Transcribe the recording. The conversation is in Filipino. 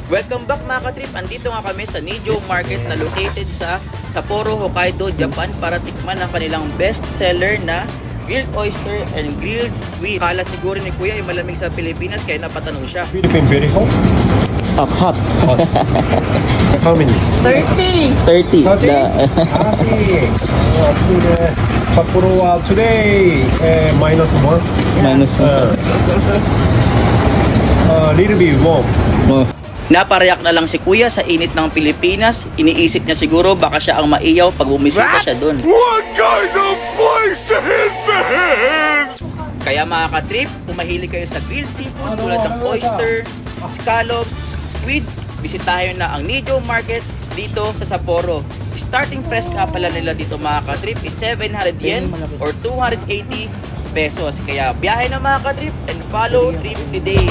Welcome back mga ka-trip. Andito nga kami sa Nijo Market na located sa Sapporo, Hokkaido, Japan para tikman ang kanilang best seller na grilled oyster and grilled squid. Kala siguro ni Kuya ay malamig sa Pilipinas kaya napatanong siya. Philippine very hot. Hot. How many? 30! 30. 30? Sapporo wa today minus 1. Minus Little bit warm. Napareact na lang si Kuya sa init ng Pilipinas. Iniisip niya siguro baka siya ang maiyaw pag bumisita siya doon. What kind of place is this? Kaya mga ka-trip, kung mahilig kayo sa grilled seafood tulad ng oyster, scallops, squid, bisitahin na ang Nijo Market dito sa Sapporo. Starting price nga pala nila dito mga ka-trip is 700 yen or 280 pesos. Kaya biyahe na mga ka-trip and follow Trip Today.